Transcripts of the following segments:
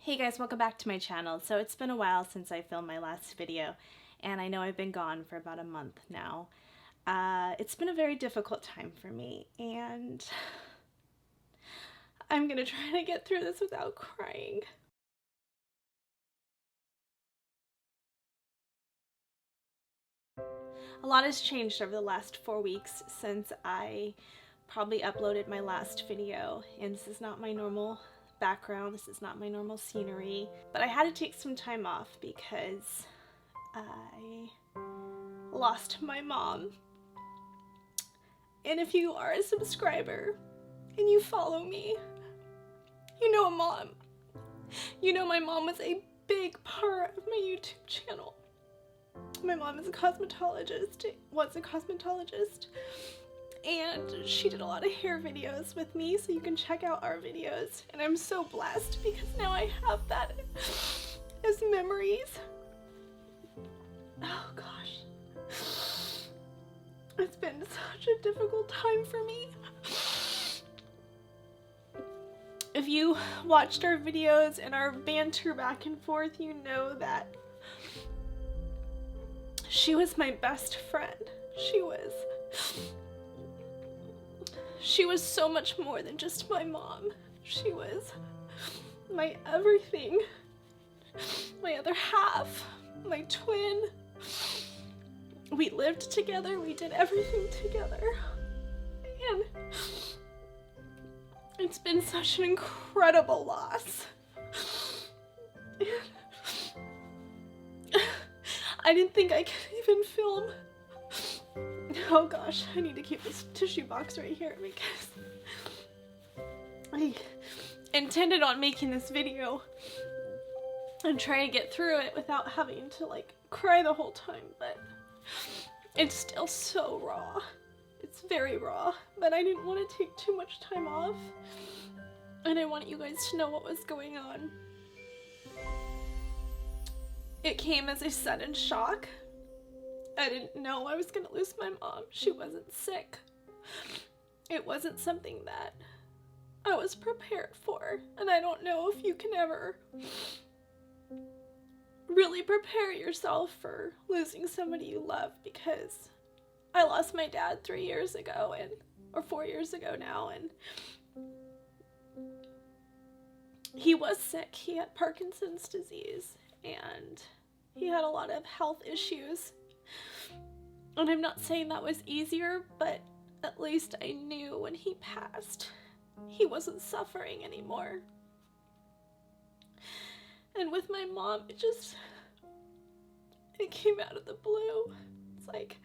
Hey guys, welcome back to my channel. So it's been a while since I filmed my last video, and I know I've been gone for about a month now. It's been a very difficult time for me, and I'm gonna try to get through this without crying. A lot has changed over the last 4 weeks since I probably uploaded my last video, and this is not my normal background, this is not my normal scenery, but I had to take some time off because I lost my mom. And if you are a subscriber and you follow me, you know Mom. You know my mom was a big part of my YouTube channel. My mom is a cosmetologist, was a cosmetologist, and she did a lot of hair videos with me, so you can check out our videos. And I'm so blessed because now I have that as memories. Oh gosh. It's been such a difficult time for me. If you watched our videos and our banter back and forth, you know that she was my best friend. She was so much more than just my mom. She was my everything, my other half, my twin. We lived together, we did everything together. And it's been such an incredible loss. I didn't think I could even film. Oh gosh, I need to keep this tissue box right here because I intended on making this video and trying to get through it without having to like cry the whole time, but it's still so raw. It's very raw, but I didn't want to take too much time off, and I want you guys to know what was going on. It came as a sudden shock. I didn't know I was gonna lose my mom. She wasn't sick. It wasn't something that I was prepared for, and I don't know if you can ever really prepare yourself for losing somebody you love, because I lost my dad 3 years ago, or 4 years ago now, and he was sick. He had Parkinson's disease, and he had a lot of health issues. And I'm not saying that was easier, but at least I knew when he passed, he wasn't suffering anymore. And with my mom, it came out of the blue. It's like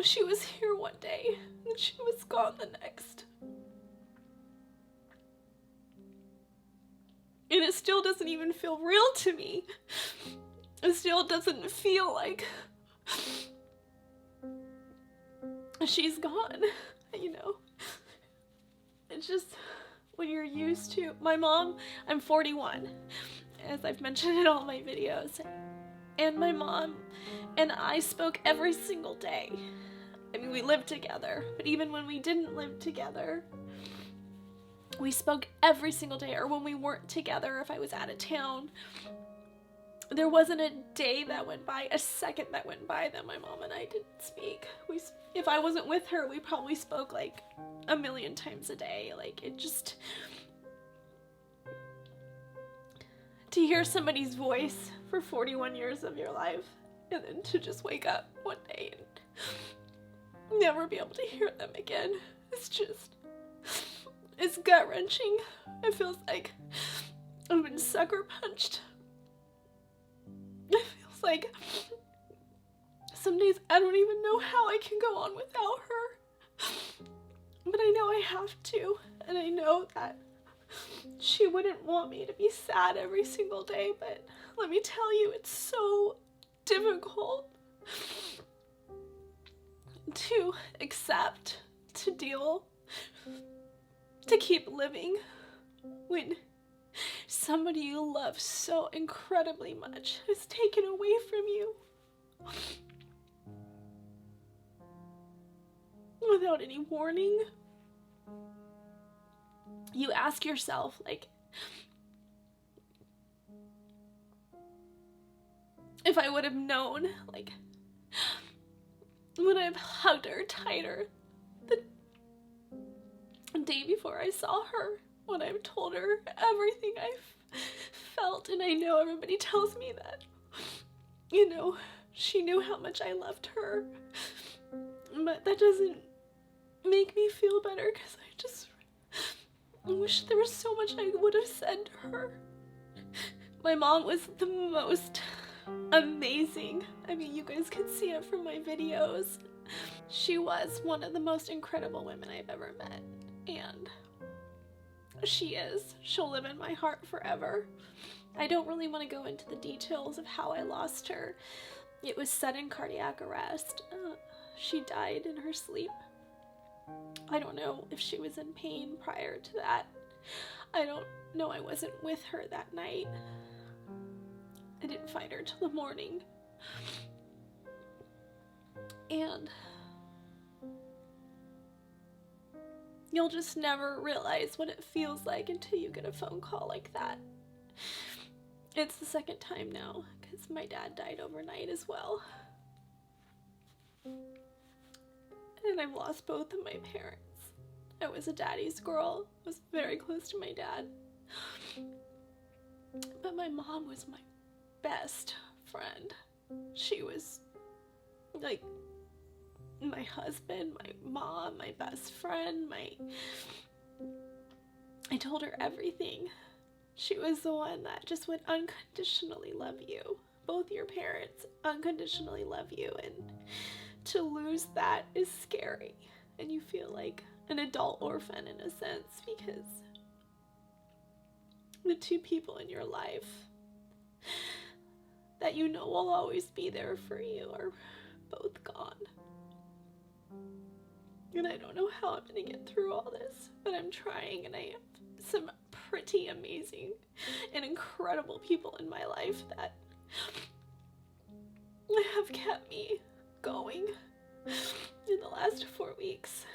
she was here one day and she was gone the next. And it still doesn't even feel real to me. It still doesn't feel like she's gone, you know. It's just when you're used to my mom. I'm 41, as I've mentioned in all my videos, and my mom and I spoke every single day. I mean, we lived together, but even when we didn't live together, we spoke every single day. Or when we weren't together, if I was out of town, there wasn't a day that went by, a second that went by that my mom and I didn't speak. If I wasn't with her, we probably spoke like a million times a day. Like, it just, to hear somebody's voice for 41 years of your life, and then to just wake up one day and never be able to hear them again, it's gut-wrenching. It feels like I've been sucker punched. It feels like some days I don't even know how I can go on without her. But I know I have to, and I know that she wouldn't want me to be sad every single day, but let me tell you, it's so difficult to accept, to deal, to keep living when somebody you love so incredibly much is taken away from you without any warning. You ask yourself, like, if I would have known, like, would I have hugged her tighter the day before I saw her, when I've told her everything I've felt. And I know everybody tells me that, you know, she knew how much I loved her, but that doesn't make me feel better, because I just wish there was so much I would have said to her. My mom was the most amazing. I mean, you guys can see it from my videos. She was one of the most incredible women I've ever met, and she is. She'll live in my heart forever. I don't really want to go into the details of how I lost her. It was sudden cardiac arrest. She died in her sleep. I don't know if she was in pain prior to that. I don't know. I wasn't with her that night. I didn't find her till the morning. And you'll just never realize what it feels like until you get a phone call like that. It's the second time now, because my dad died overnight as well. And I've lost both of my parents. I was a daddy's girl. I was very close to my dad. But my mom was my best friend. She was like my husband, my mom, my best friend, I told her everything. She was the one that just would unconditionally love you. Both your parents unconditionally love you, and to lose that is scary. And you feel like an adult orphan in a sense, because the two people in your life that you know will always be there for you are both gone. And I don't know how I'm going to get through all this, but I'm trying, and I have some pretty amazing and incredible people in my life that have kept me going in the last 4 weeks.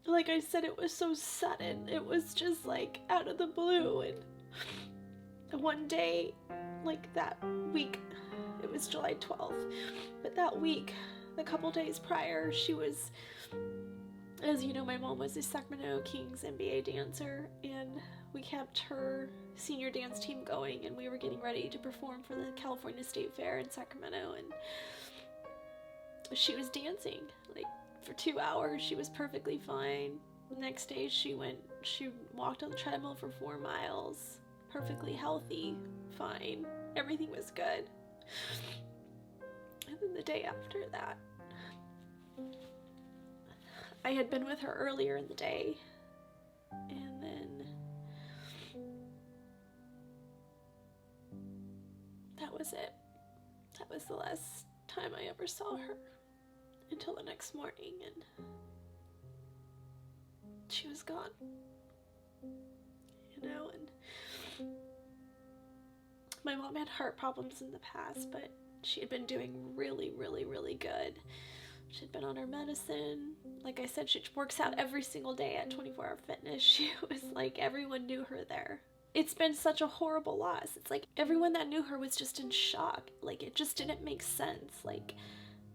Like I said, it was so sudden. It was just like out of the blue, and one day, like that week, it was July 12th, but that week, a couple days prior, she was, as you know, my mom was a Sacramento Kings NBA dancer, and we kept her senior dance team going, and we were getting ready to perform for the California State Fair in Sacramento, and she was dancing like for 2 hours. She was perfectly fine. The next day she walked on the treadmill for 4 miles, perfectly healthy, fine, everything was good. And then the day after that, I had been with her earlier in the day, and then that was it. That was the last time I ever saw her, until the next morning, and she was gone. You know, and my mom had heart problems in the past, but she had been doing really, really, really good. She'd been on her medicine. Like I said, she works out every single day at 24 Hour Fitness. She was like, everyone knew her there. It's been such a horrible loss. It's like everyone that knew her was just in shock. Like, it just didn't make sense. Like,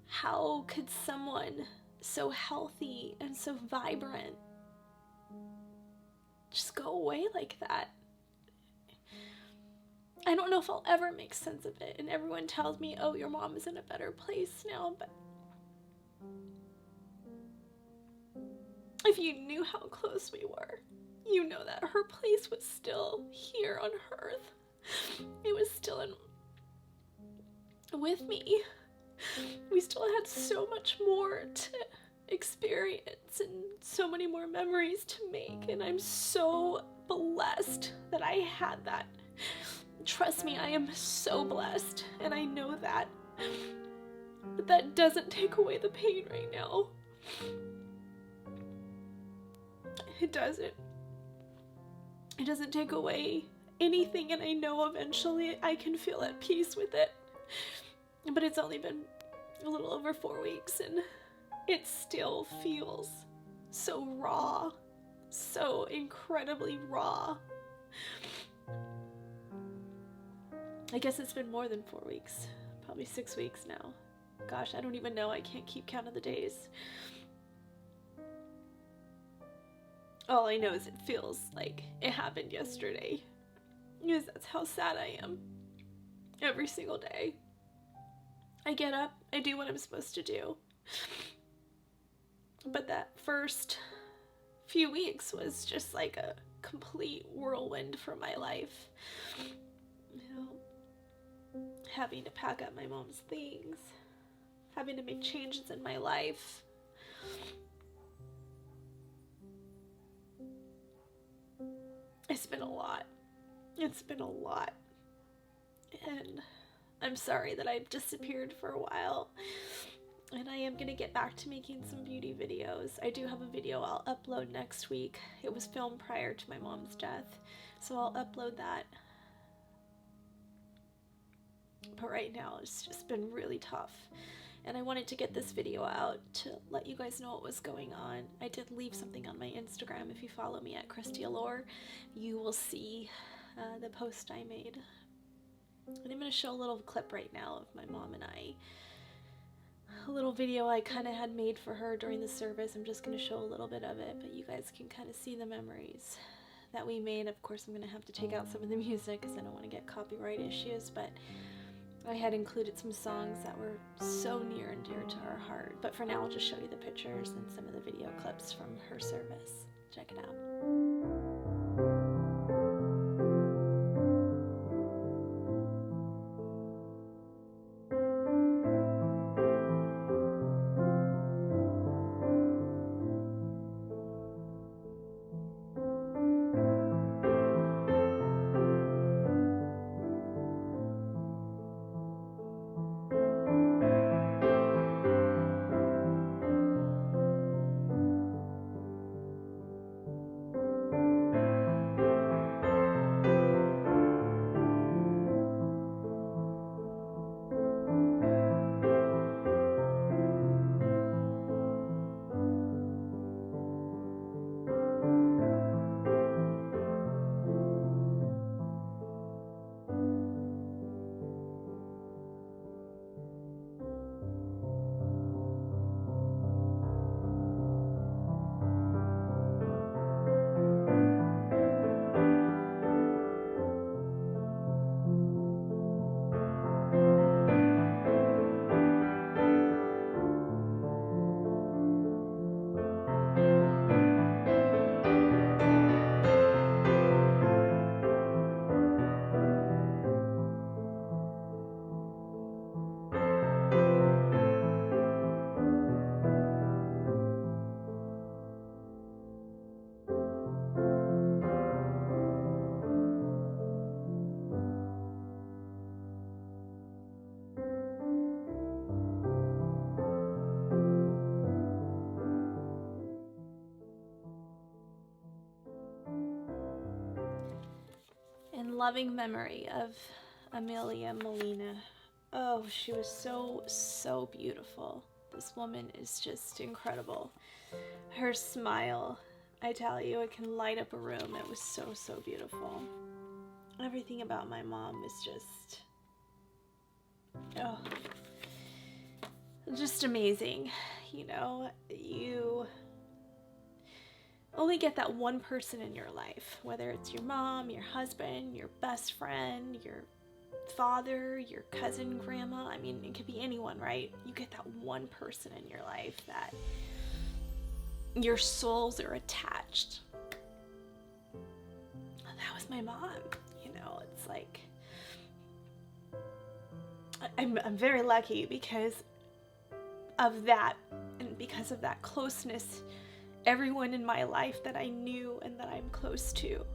how could someone so healthy and so vibrant just go away like that? I don't know if I'll ever make sense of it. And everyone tells me, oh, your mom is in a better place now, but if you knew how close we were, you know that her place was still here on earth. It was still with me. We still had so much more to experience and so many more memories to make, and I'm so blessed that I had that. Trust me, I am so blessed, and I know that. But that doesn't take away the pain right now. It doesn't. It doesn't take away anything, and I know eventually I can feel at peace with it. But it's only been a little over 4 weeks, and it still feels so raw, so incredibly raw. I guess it's been more than 4 weeks, probably 6 weeks now. Gosh, I don't even know. I can't keep count of the days. All I know is it feels like it happened yesterday, because that's how sad I am every single day. I get up, I do what I'm supposed to do. But that first few weeks was just like a complete whirlwind for my life. You know, having to pack up my mom's things, having to make changes in my life. It's been a lot. It's been a lot. And I'm sorry that I've disappeared for a while. And I am going to get back to making some beauty videos. I do have a video I'll upload next week. It was filmed prior to my mom's death, so I'll upload that. But right now it's just been really tough. And I wanted to get this video out to let you guys know what was going on. I did leave something on my Instagram. If you follow me at kristiallure, you will see the post I made. And I'm going to show a little clip right now of my mom and I. A little video I kind of had made for her during the service. I'm just going to show a little bit of it, but you guys can kind of see the memories that we made. Of course, I'm going to have to take out some of the music because I don't want to get copyright issues, but I had included some songs that were so near and dear to our heart. But for now, I'll just show you the pictures and some of the video clips from her service. Check it out. In loving memory of Amelia Molina. Oh, she was so beautiful. This woman is just incredible. Her smile, I tell you, it can light up a room. It was so beautiful. Everything about my mom was just, oh, just amazing. You know, you only get that one person in your life, whether it's your mom, your husband, your best friend, your father, your cousin, grandma. I mean, it could be anyone, right? You get that one person in your life that your souls are attached. That was my mom. You know, it's like I'm very lucky because of that, and because of that closeness. Everyone in my life that I knew and that I'm close to,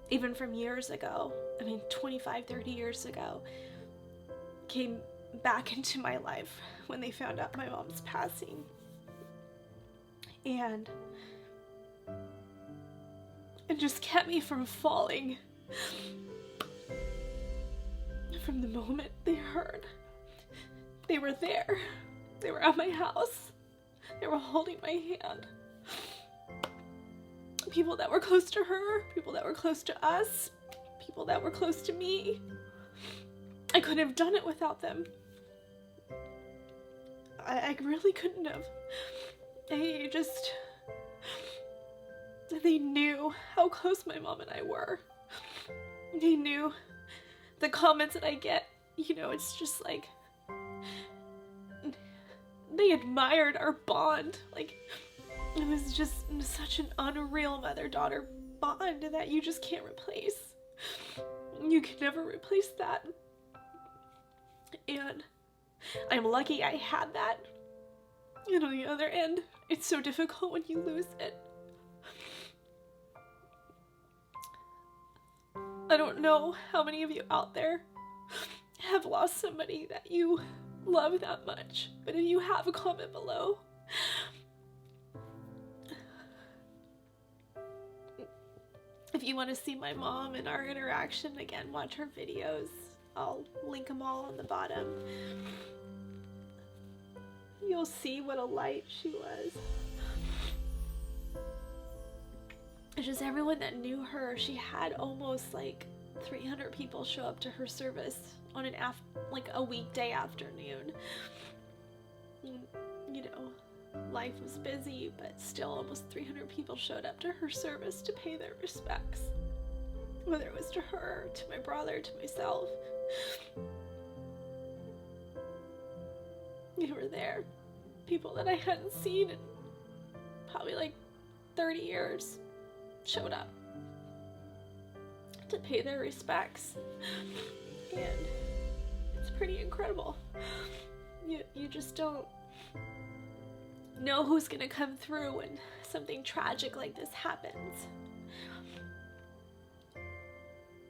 even from years ago, I mean 25, 30 years ago, came back into my life when they found out my mom's passing. And it just kept me from falling. From the moment they heard, they were there. They were at my house. They were holding my hand. People that were close to her, people that were close to us, people that were close to me. I couldn't have done it without them. I really couldn't have. They knew how close my mom and I were. They knew the comments that I get, you know, it's just like, they admired our bond. Like, it was just such an unreal mother-daughter bond that you just can't replace. You can never replace that. And I'm lucky I had that. And on the other end, it's so difficult when you lose it. I don't know how many of you out there have lost somebody that you love that much, but if you have, a comment below. If you want to see my mom and our interaction, again, watch her videos. I'll link them all on the bottom. You'll see what a light she was. It's just everyone that knew her, she had almost like 300 people show up to her service on like a weekday afternoon. You know, life was busy, but still almost 300 people showed up to her service to pay their respects. Whether it was to her, to my brother, to myself. They were there. People that I hadn't seen in probably like 30 years showed up to pay their respects. And it's pretty incredible. You just don't know who's gonna come through when something tragic like this happens.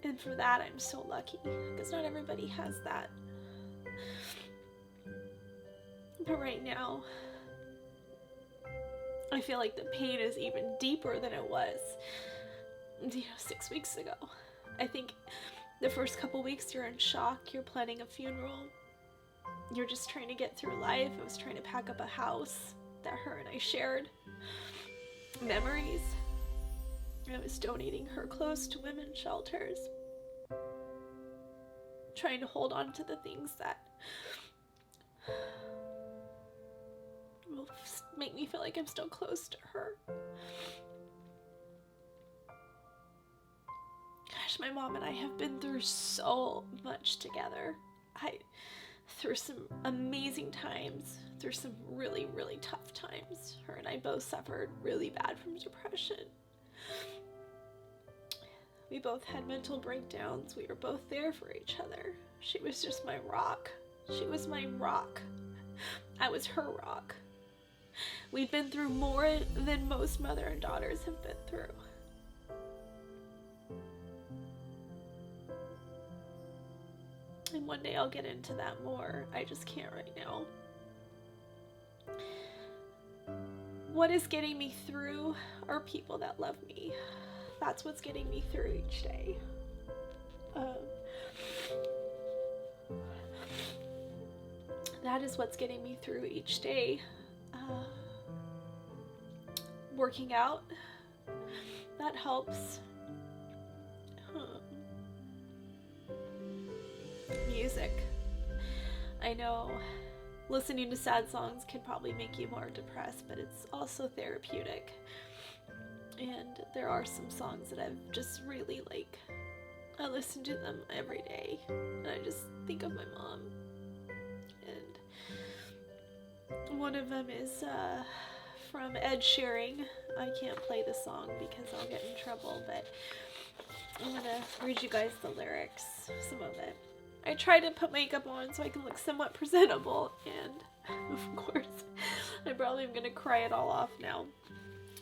And for that, I'm so lucky, because not everybody has that. But right now, I feel like the pain is even deeper than it was, 6 weeks ago. I think the first couple weeks you're in shock, you're planning a funeral, you're just trying to get through life. I was trying to pack up a house that her and I shared, memories. I was donating her clothes to women's shelters, trying to hold on to the things that will make me feel like I'm still close to her. Gosh, my mom and I have been through so much together. Through some amazing times, through some really, really tough times. Her and I both suffered really bad from depression. We both had mental breakdowns. We were both there for each other. She was just my rock. She was my rock. I was her rock. We'd been through more than most mother and daughters have been through. And one day I'll get into that more. I just can't right now. What is getting me through are people that love me. That's what's getting me through each day. That is what's getting me through each day. Working out, that helps. Music. I know listening to sad songs can probably make you more depressed, but it's also therapeutic. And there are some songs that I've just really I listen to them every day, and I just think of my mom. And one of them is from Sheeran. I can't play the song because I'll get in trouble, but I'm gonna read you guys the lyrics, some of it. I try to put makeup on so I can look somewhat presentable, and of course, I probably am gonna cry it all off now.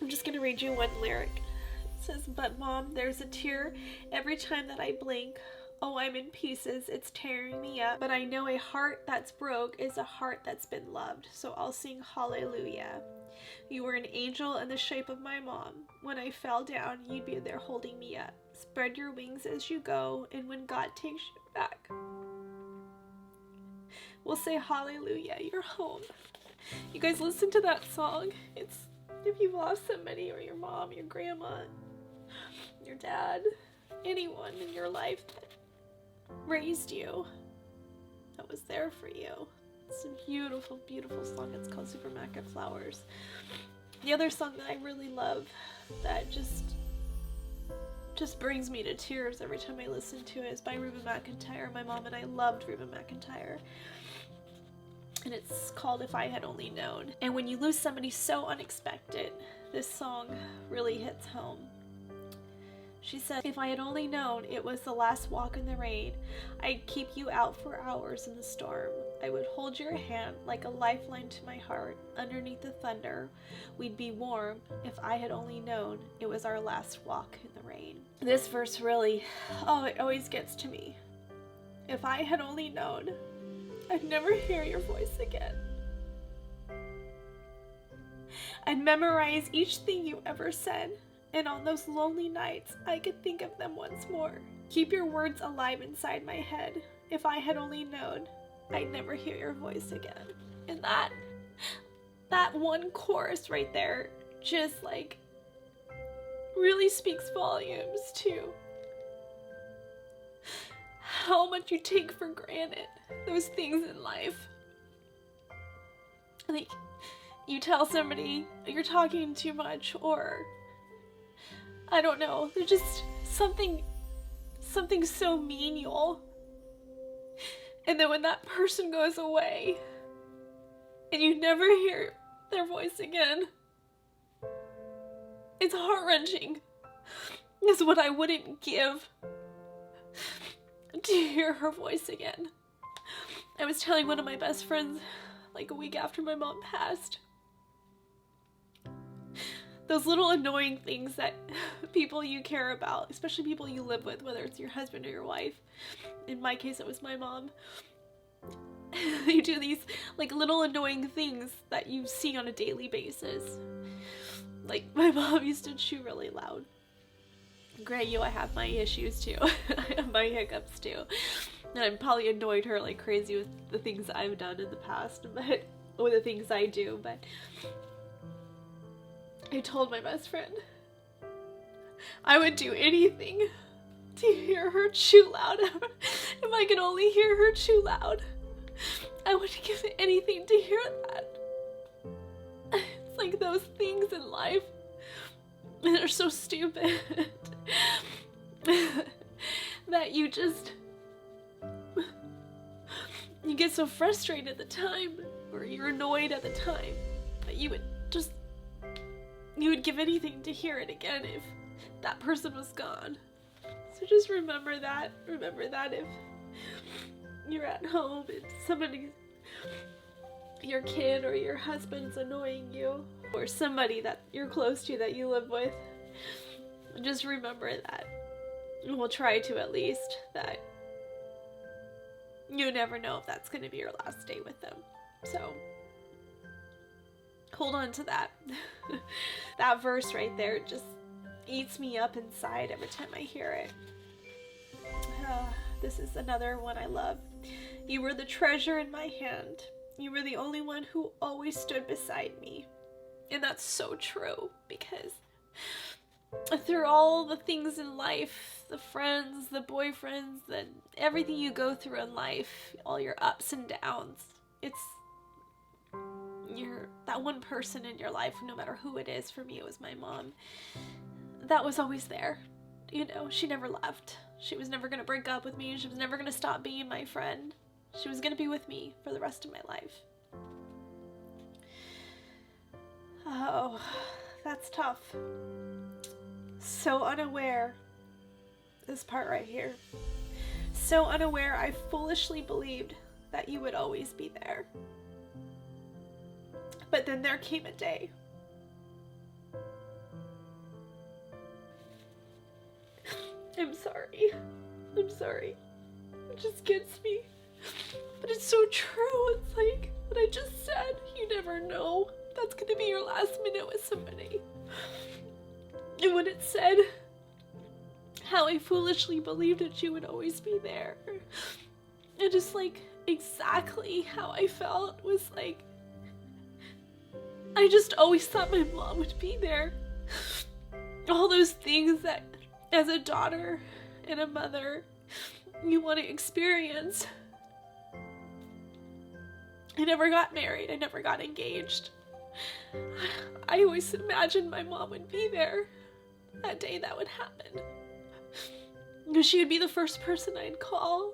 I'm just gonna read you one lyric. It says, "But Mom, there's a tear every time that I blink. Oh, I'm in pieces, it's tearing me up. But I know a heart that's broke is a heart that's been loved. So I'll sing hallelujah. You were an angel in the shape of my mom. When I fell down, you'd be there holding me up. Spread your wings as you go, and when God takes you back, we'll say hallelujah, you're home." You guys listen to that song. It's if you've lost somebody, or your mom, your grandma, your dad, anyone in your life that raised you, that was there for you. It's a beautiful, beautiful song. It's called Supermarket Flowers. The other song that I really love that just brings me to tears every time I listen to it is by Reba McEntire. My mom and I loved Reba McEntire. And it's called If I Had Only Known. And when you lose somebody so unexpected, this song really hits home. She said, if I had only known it was the last walk in the rain, I'd keep you out for hours in the storm. I would hold your hand like a lifeline to my heart. Underneath the thunder, we'd be warm. If I had only known it was our last walk in the rain. This verse really, it always gets to me. If I had only known, I'd never hear your voice again. I'd memorize each thing you ever said. And on those lonely nights, I could think of them once more. Keep your words alive inside my head. If I had only known, I'd never hear your voice again. And that one chorus right there just like really speaks volumes to how much you take for granted those things in life. Like, you tell somebody you're talking too much, or I don't know, there's just something so menial. And then when that person goes away and you never hear their voice again, it's heart-wrenching. It's what I wouldn't give to hear her voice again. I was telling one of my best friends like a week after my mom passed, those little annoying things that people you care about, especially people you live with, whether it's your husband or your wife. In my case, it was my mom. You do these like little annoying things that you see on a daily basis. Like, my mom used to chew really loud. Grant you, I have my issues too. I have my hiccups too. And I've probably annoyed her like crazy with the things I've done in the past, but or the things I do, but I told my best friend I would do anything to hear her chew loud. If I could only hear her chew loud, I would give anything to hear that. It's like those things in life that are so stupid that you get so frustrated at the time, or you're annoyed at the time, that you would give anything to hear it again if that person was gone. So just remember that. Remember that if you're at home and somebody, your kid or your husband's annoying you, or somebody that you're close to that you live with, just remember that. And we'll try to, at least, that you never know if that's going to be your last day with them. So hold on to that. That verse right there just eats me up inside every time I hear it. This is another one I love. You were the treasure in my hand. You were the only one who always stood beside me. And that's so true, because through all the things in life, the friends, the boyfriends, everything you go through in life, all your ups and downs, you're that one person in your life, no matter who it is. For me, it was my mom. That was always there. You know, she never left. She was never going to break up with me. She was never going to stop being my friend. She was going to be with me for the rest of my life. Oh, that's tough. So unaware. This part right here. So unaware, I foolishly believed that you would always be there. But then there came a day. I'm sorry. I'm sorry. It just gets me. But it's so true. It's like what I just said. You never know. That's gonna be your last minute with somebody. And when it said how I foolishly believed that you would always be there, and just like exactly how I felt was like, I just always thought my mom would be there. All those things that as a daughter and a mother you want to experience. I never got married. I never got engaged. I always imagined my mom would be there that day that would happen. She would be the first person I'd call.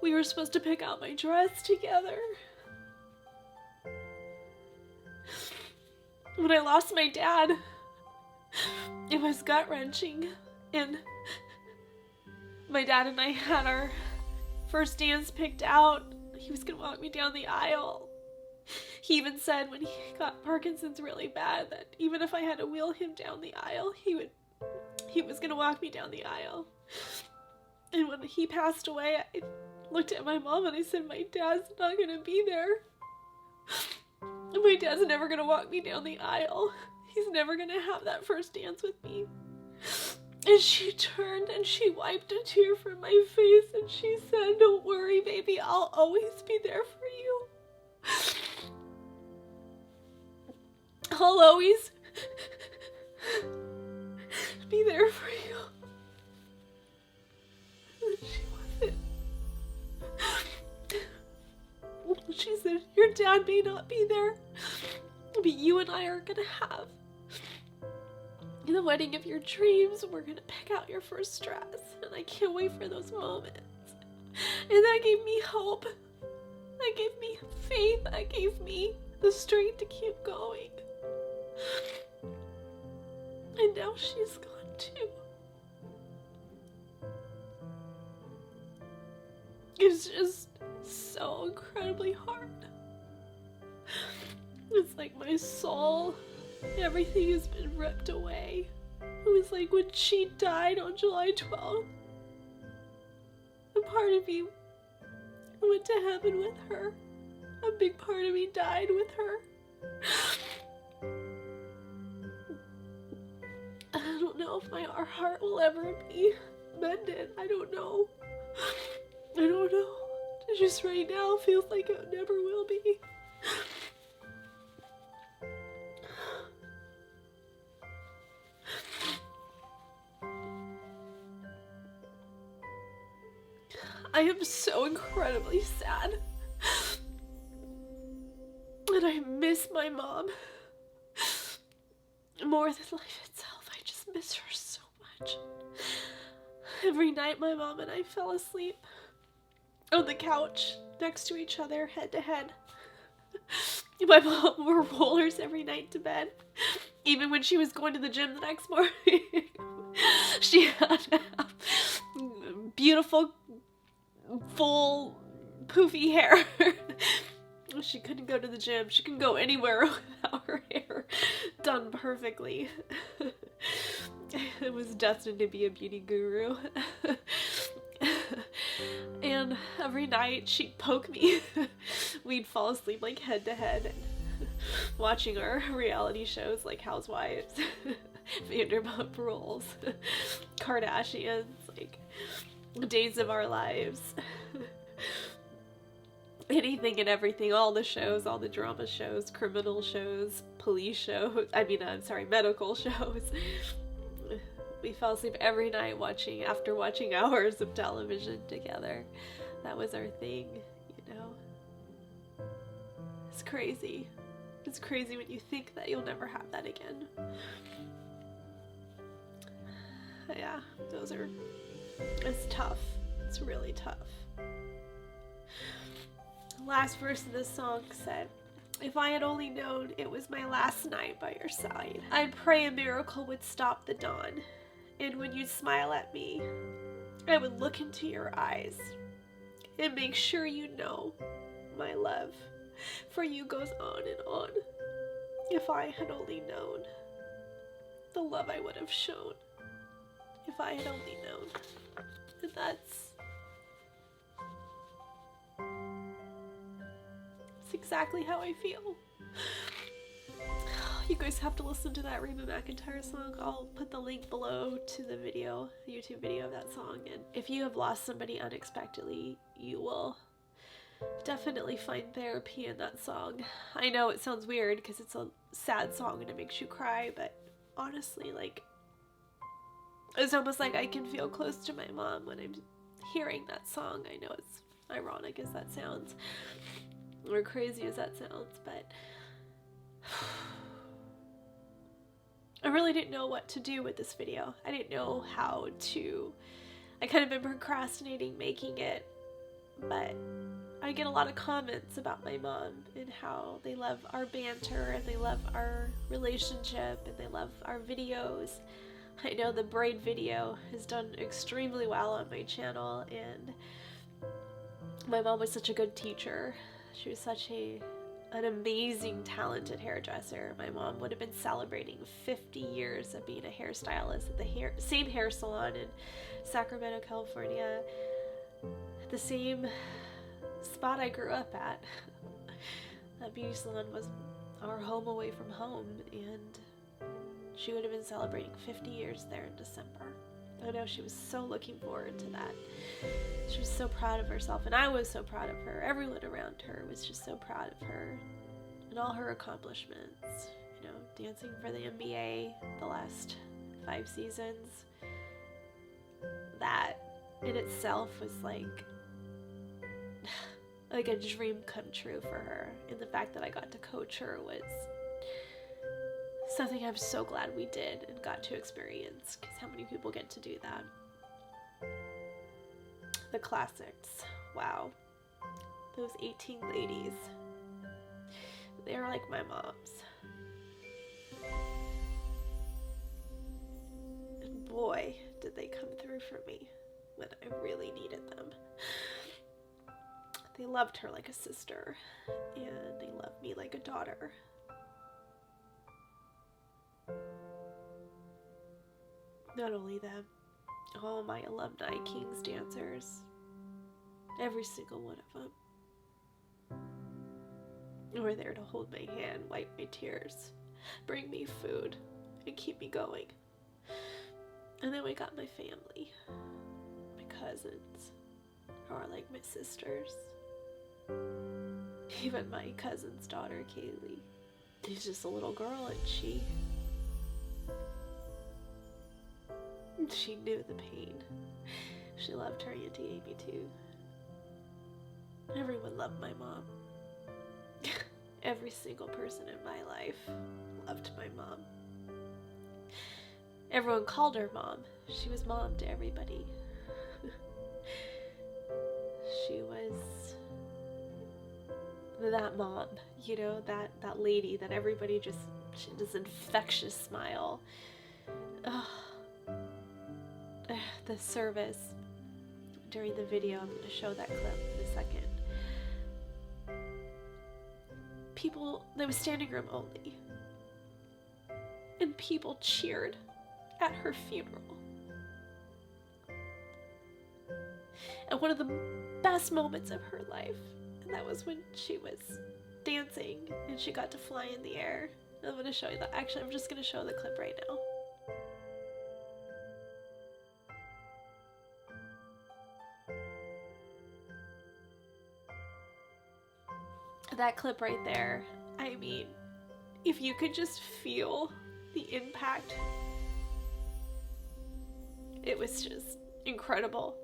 We were supposed to pick out my dress together. When I lost my dad, it was gut-wrenching, and my dad and I had our first dance picked out. He was gonna walk me down the aisle. He even said when he got Parkinson's really bad that even if I had to wheel him down the aisle, he was gonna walk me down the aisle. And when he passed away, I looked at my mom and I said, my dad's not gonna be there. My dad's never gonna walk me down the aisle. He's never gonna have that first dance with me. And she turned and she wiped a tear from my face and she said, don't worry, baby, I'll always be there for you. I'll always be there for you. And she wasn't. She said, your dad may not be there, but you and I are gonna have the wedding of your dreams. We're gonna pick out your first dress, and I can't wait for those moments. And that gave me hope. That gave me faith. That gave me the strength to keep going. And now she's gone too. It's just so incredibly hard. It's like my soul, everything has been ripped away. It was like when she died on July 12th. A part of me went to heaven with her. A big part of me died with her. I don't know if our heart will ever be mended. I don't know. I don't know. Just right now feels like it never will be. I am so incredibly sad. And I miss my mom more than life itself. I just miss her so much. Every night my mom and I fell asleep on the couch next to each other, head to head. My mom wore rollers every night to bed. Even when she was going to the gym the next morning. She had to have beautiful, full, poofy hair. She couldn't go to the gym. She couldn't go anywhere without her hair done perfectly. It was destined to be a beauty guru. And every night she'd poke me. We'd fall asleep like head to head watching our reality shows like Housewives, Vanderpump Rules, Kardashians, like Days of Our Lives. Anything and everything, all the shows, all the drama shows, criminal shows, police shows, medical shows. We fell asleep every night after watching hours of television together. That was our thing, you know. It's crazy. It's crazy when you think that you'll never have that again. Yeah, it's tough. It's really tough. The last verse of this song said, if I had only known it was my last night by your side, I'd pray a miracle would stop the dawn. And when you'd smile at me, I would look into your eyes and make sure you know my love for you goes on and on. If I had only known the love I would have shown, if I had only known. And that's exactly how I feel. You guys have to listen to that Reba McEntire song. I'll put the link below to the video, the YouTube video of that song. And if you have lost somebody unexpectedly, you will definitely find therapy in that song. I know it sounds weird because it's a sad song and it makes you cry, but honestly, like, it's almost like I can feel close to my mom when I'm hearing that song. I know it's ironic as that sounds, or crazy as that sounds, but I really didn't know what to do with this video. I didn't know how to, I kind of been procrastinating making it, but I get a lot of comments about my mom and how they love our banter and they love our relationship and they love our videos. I know the Braid video has done extremely well on my channel, and my mom was such a good teacher. She was such an amazing, talented hairdresser. My mom would have been celebrating 50 years of being a hairstylist at the same hair salon in Sacramento, California, the same spot I grew up at. That beauty salon was our home away from home, and she would have been celebrating 50 years there in December. I know she was so looking forward to that. She was so proud of herself, and I was so proud of her. Everyone around her was just so proud of her and all her accomplishments. You know, dancing for the NBA the last 5 seasons. That in itself was like a dream come true for her, and the fact that I got to coach her was something I'm so glad we did and got to experience, because how many people get to do that? The classics, wow. Those 18 ladies, they're like my moms. And boy, did they come through for me when I really needed them. They loved her like a sister, and they loved me like a daughter. Not only them, all my alumni Kings dancers, every single one of them, were there to hold my hand, wipe my tears, bring me food, and keep me going. And then we got my family, my cousins, who are like my sisters. Even my cousin's daughter, Kaylee. She's just a little girl, and she knew the pain. She loved her Auntie Amy too. Everyone loved my mom. Every single person in my life loved my mom. Everyone called her mom. She was mom to everybody. She was that mom, you know, that lady that everybody she had this infectious smile. The service during the video, I'm going to show that clip in a second. People, there was standing room only, and people cheered at her funeral. And one of the best moments of her life, and that was when she was dancing and she got to fly in the air. I'm going to show you that. Actually, I'm just going to show the clip right now. That clip right there, I mean, if you could just feel the impact, it was just incredible.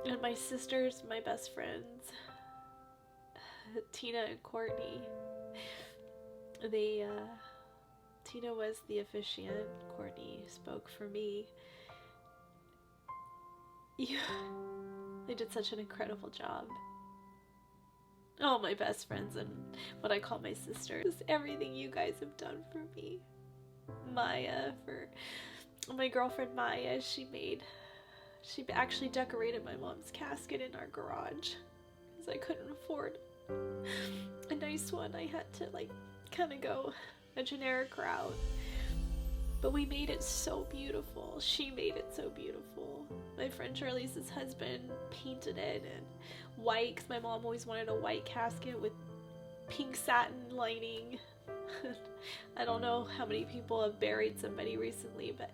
And my sisters, my best friends, Tina and Courtney, Tina was the officiant, Courtney spoke for me. They did such an incredible job. All my best friends and what I call my sisters, everything you guys have done for me. Maya, for my girlfriend Maya, she actually decorated my mom's casket in our garage because I couldn't afford a nice one. I had to kind of go a generic route, but we made it so beautiful. She made it so beautiful. My friend Charlize's husband painted it in white because my mom always wanted a white casket with pink satin lining. I don't know how many people have buried somebody recently, but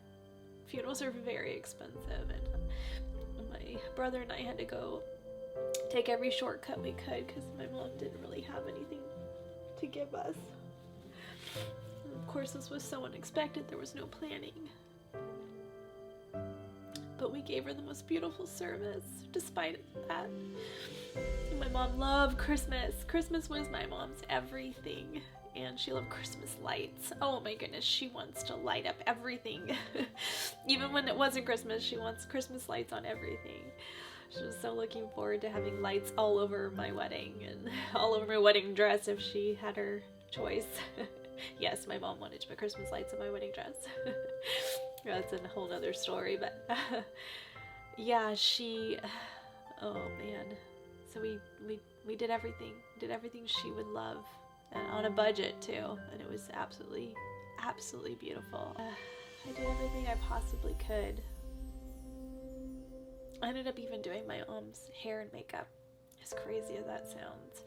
funerals are very expensive, and my brother and I had to go take every shortcut we could because my mom didn't really have anything to give us. And of course, this was so unexpected, there was no planning. But we gave her the most beautiful service despite that. My mom loved Christmas. Christmas was my mom's everything. And she loved Christmas lights. Oh my goodness, she wants to light up everything. Even when it wasn't Christmas, she wants Christmas lights on everything. She was so looking forward to having lights all over my wedding and all over my wedding dress if she had her choice. Yes, my mom wanted to put Christmas lights on my wedding dress. That's a whole nother story, but yeah, she, oh man. So we did everything she would love, and on a budget too, and it was absolutely beautiful. I did everything I possibly could. I ended up even doing my mom's hair and makeup, as crazy as that sounds.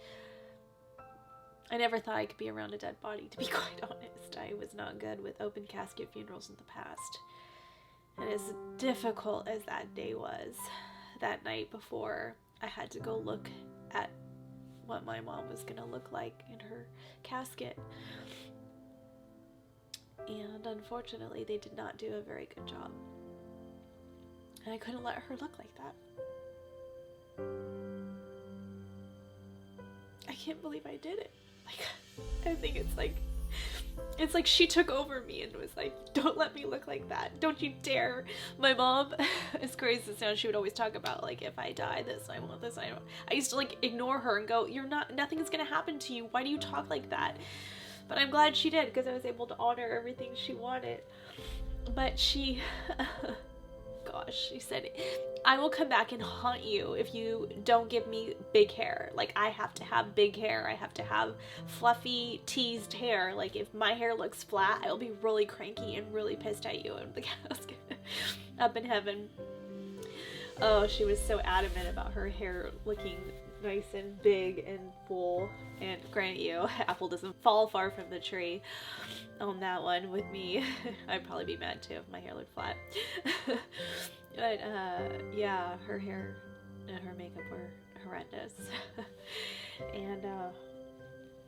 I never thought I could be around a dead body, to be quite honest. I was not good with open casket funerals in the past. And as difficult as that day was, that night before, I had to go look at what my mom was going to look like in her casket. And unfortunately, they did not do a very good job. And I couldn't let her look like that. I can't believe I did it. Like, I think it's like she took over me and was like, don't let me look like that. Don't you dare. My mom, as crazy as it sounds, she would always talk about, like, if I die, this, I want this, I don't. I used to, like, ignore her and go, nothing's gonna happen to you. Why do you talk like that? But I'm glad she did, because I was able to honor everything she wanted. But she, gosh, she said, I will come back and haunt you if you don't give me big hair. Like, I have to have big hair. I have to have fluffy, teased hair. Like, if my hair looks flat, I'll be really cranky and really pissed at you in the casket up in heaven. Oh, she was so adamant about her hair looking nice and big and full. And grant you, apple doesn't fall far from the tree on that one with me. I'd probably be mad too if my hair looked flat. But yeah, her hair and her makeup were horrendous. And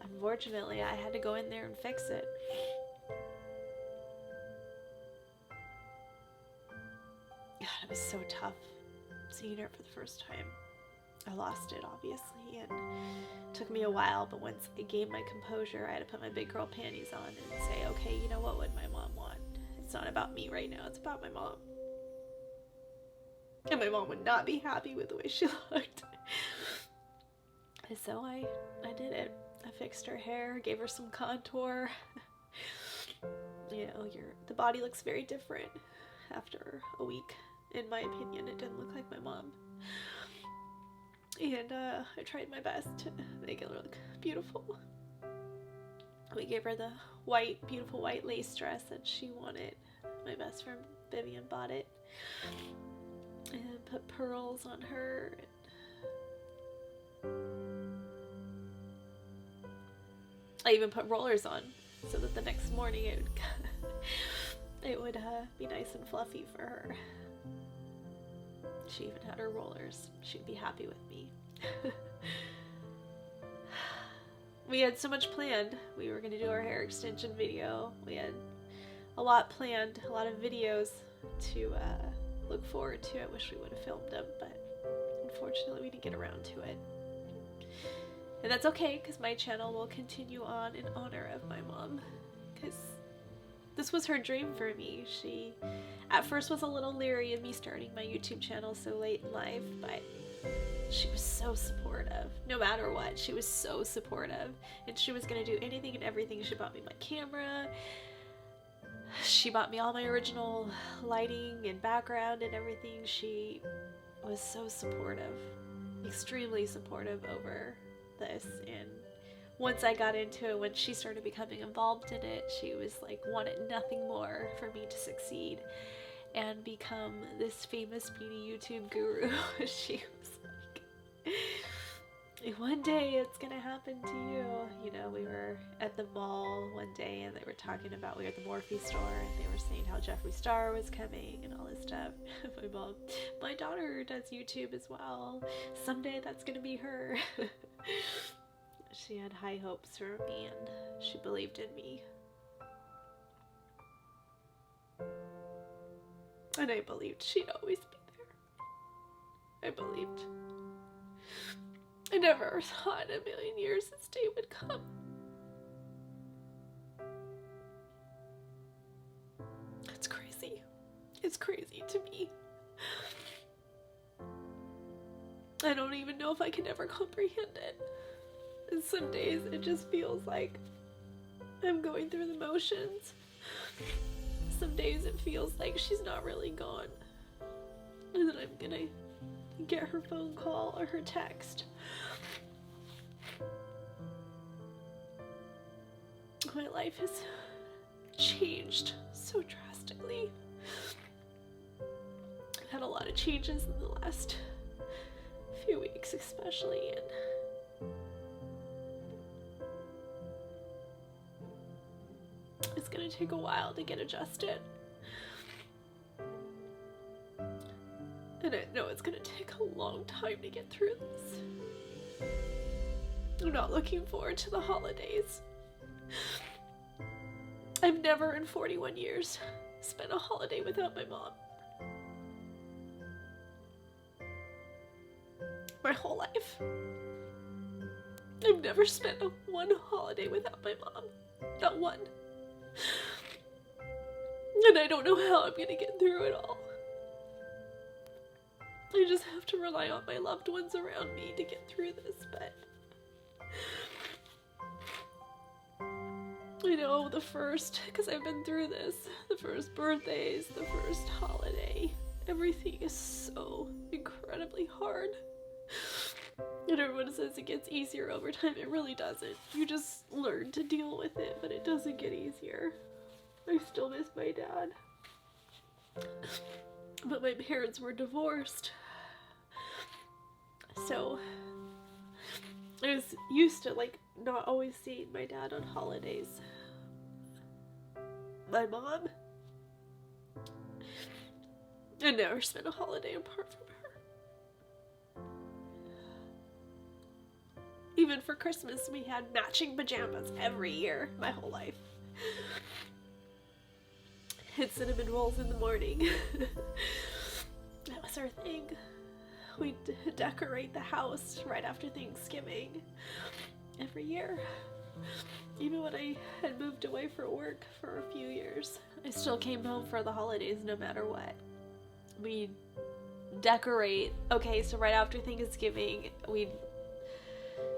unfortunately, I had to go in there and fix it. God, it was so tough seeing her for the first time. I lost it, obviously, and it took me a while, but once I gained my composure, I had to put my big girl panties on and say, okay, you know, what would my mom want? It's not about me right now, it's about my mom. And my mom would not be happy with the way she looked. And so I did it. I fixed her hair, gave her some contour. You know, the body looks very different after a week. In my opinion, it didn't look like my mom. And I tried my best to make it look beautiful. We gave her the beautiful white lace dress that she wanted. My best friend Vivian bought it. And put pearls on her. I even put rollers on so that the next morning it would be nice and fluffy for her. She even had her rollers. She'd be happy with me. We had so much planned. We were going to do our hair extension video. We had a lot planned, a lot of videos to look forward to. I wish we would have filmed them, but unfortunately we didn't get around to it. And that's okay, because my channel will continue on in honor of my mom, because this was her dream for me. She at first was a little leery of me starting my YouTube channel so late in life, but she was so supportive. No matter what, she was so supportive, and she was going to do anything and everything. She bought me my camera. She bought me all my original lighting and background and everything. She was so supportive, extremely supportive over this. And once I got into it, when she started becoming involved in it, she was like, wanted nothing more for me to succeed and become this famous beauty YouTube guru. She was like, one day it's gonna happen to you. You know, we were at the mall one day and they were talking about, we were at the Morphe store and they were saying how Jeffree Star was coming and all this stuff. My mom, my daughter does YouTube as well. Someday that's gonna be her. She had high hopes for me and she believed in me. And I believed she'd always be there. I believed. I never thought in a million years this day would come. It's crazy. It's crazy to me. I don't even know if I can ever comprehend it. And some days it just feels like I'm going through the motions. Some days it feels like she's not really gone. And then I'm gonna get her phone call or her text. My life has changed so drastically. I've had a lot of changes in the last few weeks especially, and it's gonna take a while to get adjusted. And I know it's gonna take a long time to get through this. I'm not looking forward to the holidays. I've never in 41 years spent a holiday without my mom. My whole life. I've never spent one holiday without my mom. Not one. And I don't know how I'm gonna get through it all. I just have to rely on my loved ones around me to get through this, but I know the first, because I've been through this, the first birthdays, the first holiday, everything is so incredibly hard. And everyone says it gets easier over time. It really doesn't. You just learn to deal with it, but it doesn't get easier. I still miss my dad. But my parents were divorced. So I was used to like not always seeing my dad on holidays. My mom, I never spent a holiday apart from her. Even for Christmas, we had matching pajamas every year, my whole life. And cinnamon rolls in the morning. That was our thing. We'd decorate the house right after Thanksgiving every year. Even when I had moved away for work for a few years, I still came home for the holidays no matter what. We'd decorate. Okay, so right after Thanksgiving,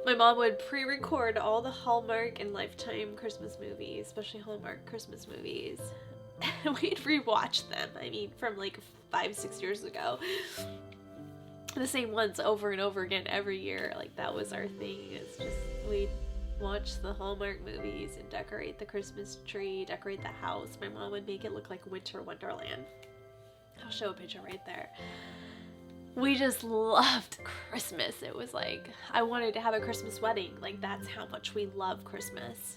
my mom would pre-record all the Hallmark and Lifetime Christmas movies, especially Hallmark Christmas movies. And we'd rewatch them. I mean, from like 5-6 years ago. The same ones over and over again every year. Like, that was our thing. It's just, we'd watch the Hallmark movies and decorate the Christmas tree, decorate the house. My mom would make it look like Winter Wonderland. I'll show a picture right there. We just loved Christmas. It was like, I wanted to have a Christmas wedding. Like, that's how much we love Christmas.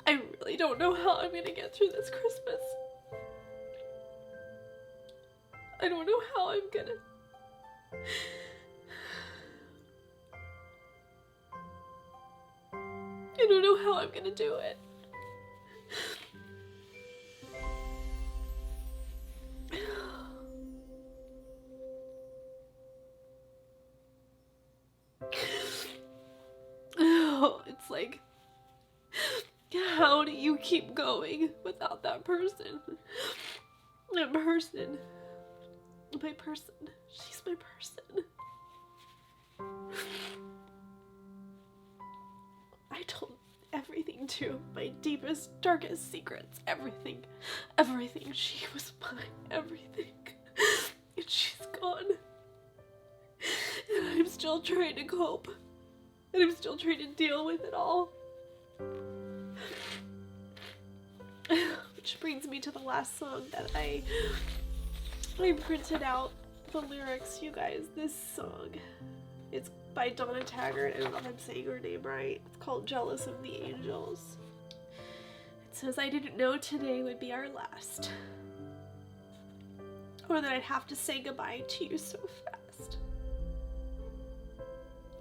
I really don't know how I'm gonna get through this Christmas. I don't know how I'm gonna... I don't know how I'm gonna do it. Oh, it's like, how do you keep going without that person? That person. My person. She's my person. I told everything to my deepest, darkest secrets. Everything. Everything. She was mine. Everything. And she's gone. And I'm still trying to cope. And I'm still trying to deal with it all. Which brings me to the last song that I printed out the lyrics, you guys. This song, it's by Donna Taggart. I don't know if I'm saying her name right. It's called Jealous of the Angels. It says, I didn't know today would be our last, or that I'd have to say goodbye to you so fast.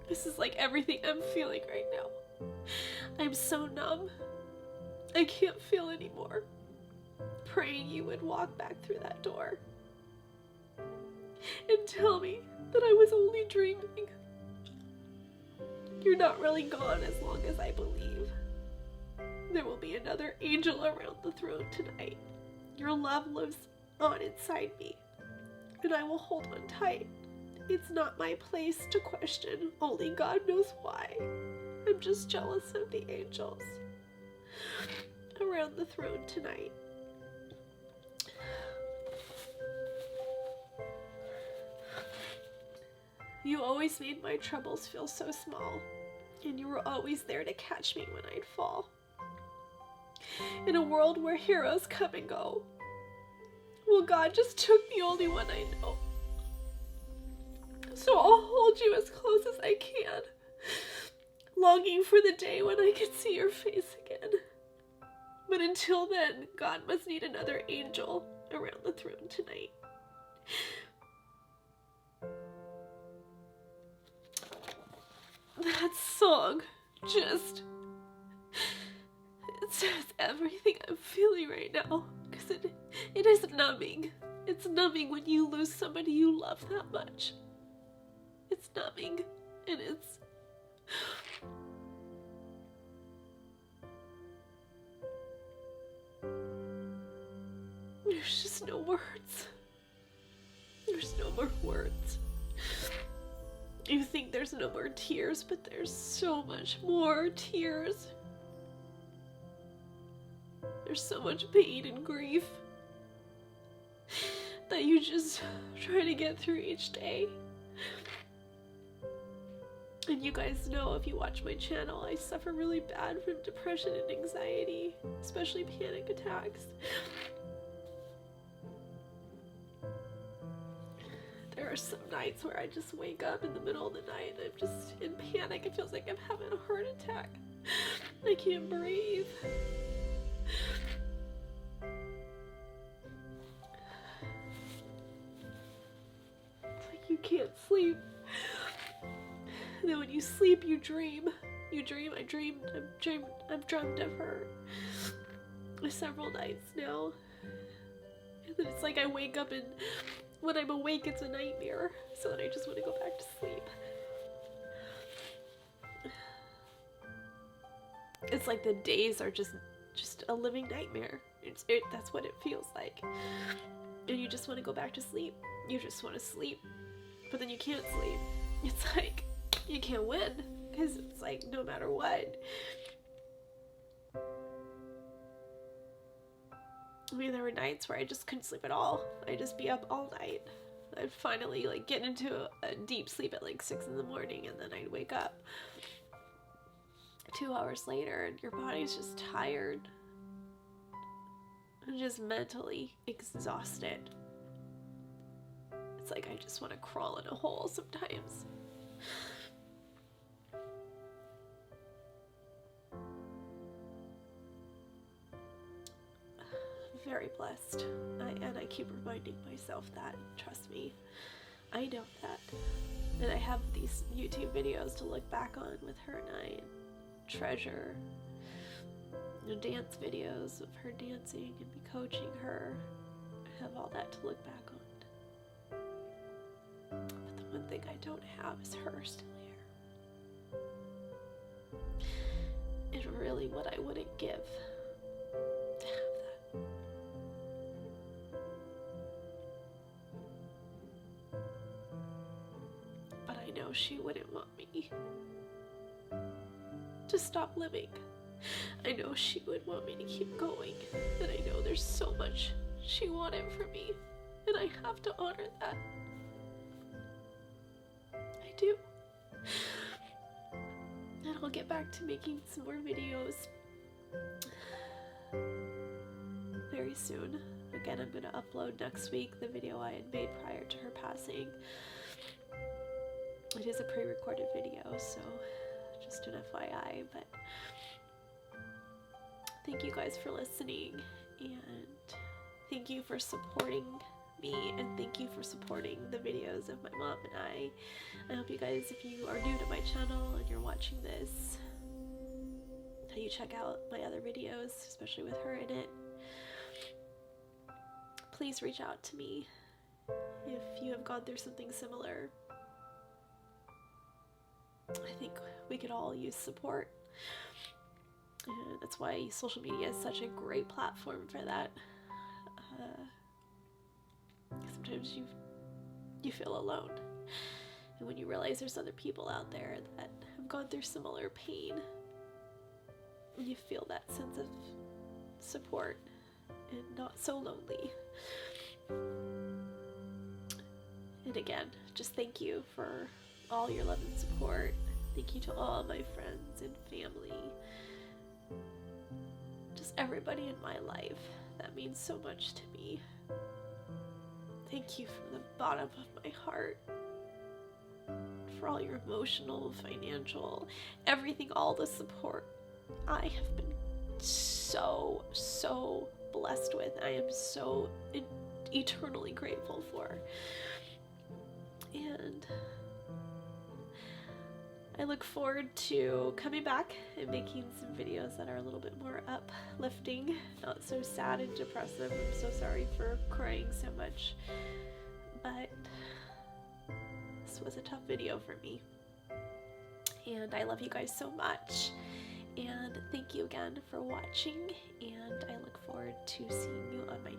This is like everything I'm feeling right now. I'm so numb. I can't feel anymore. Praying you would walk back through that door. and tell me that I was only dreaming. You're not really gone as long as I believe. There will be another angel around the throne tonight. Your love lives on inside me, and I will hold on tight. It's not my place to question. Only God knows why. I'm just jealous of the angels around the throne tonight. You always made my troubles feel so small, and you were always there to catch me when I'd fall. In a world where heroes come and go, well, God just took the only one I know. So I'll hold you as close as I can, longing for the day when I can see your face again. But until then, God must need another angel around the throne tonight. That song just, it says everything I'm feeling right now, because it is numbing. It's numbing when you lose somebody you love that much. It's numbing, and it's... There's just no words. There's no more words. You think there's no more tears, but there's so much more tears. There's so much pain and grief that you just try to get through each day. And you guys know, if you watch my channel, I suffer really bad from depression and anxiety, especially panic attacks. There are some nights where I just wake up in the middle of the night and I'm just in panic. It feels like I'm having a heart attack. I can't breathe. It's like you can't sleep. And then when you sleep, you dream. I've dreamed of her several nights now. And then it's like I wake up and when I'm awake, it's a nightmare. So then I just want to go back to sleep. It's like the days are just a living nightmare. That's what it feels like. And you just want to go back to sleep. You just want to sleep. But then you can't sleep. It's like you can't win. Because it's like no matter what. I mean, there were nights where I just couldn't sleep at all. I'd just be up all night. I'd finally like get into a deep sleep at like 6 in the morning, and then I'd wake up 2 hours later and your body's just tired and just mentally exhausted. It's like I just want to crawl in a hole sometimes. Very blessed, and I keep reminding myself that. Trust me, I know that. And I have these YouTube videos to look back on with her and I and treasure. Dance videos of her dancing and me coaching her. I have all that to look back on. But the one thing I don't have is her still here. And really what I wouldn't give to have that. But I know she wouldn't want me to stop living. I know she would want me to keep going, and I know there's so much she wanted from me, and I have to honor that. I do. And I'll get back to making some more videos very soon. Again, I'm going to upload next week the video I had made prior to her passing. It is a pre-recorded video, so just an FYI, but thank you guys for listening, and thank you for supporting me, and thank you for supporting the videos of my mom and I. I hope you guys, if you are new to my channel and you're watching this, that you check out my other videos, especially with her in it. Please reach out to me if if you have gone through something similar, I think we could all use support. And that's why social media is such a great platform for that. Sometimes you feel alone. And when you realize there's other people out there that have gone through similar pain, you feel that sense of support and not so lonely. And again, just thank you for all your love and support. Thank you to all my friends and family. Just everybody in my life. That means so much to me. Thank you from the bottom of my heart for all your emotional, financial, everything, all the support I have been so blessed with. I am so eternally grateful for. And I look forward to coming back and making some videos that are a little bit more uplifting, not so sad and depressive. I'm so sorry for crying so much, but this was a tough video for me. And I love you guys so much. And thank you again for watching, and I look forward to seeing you on my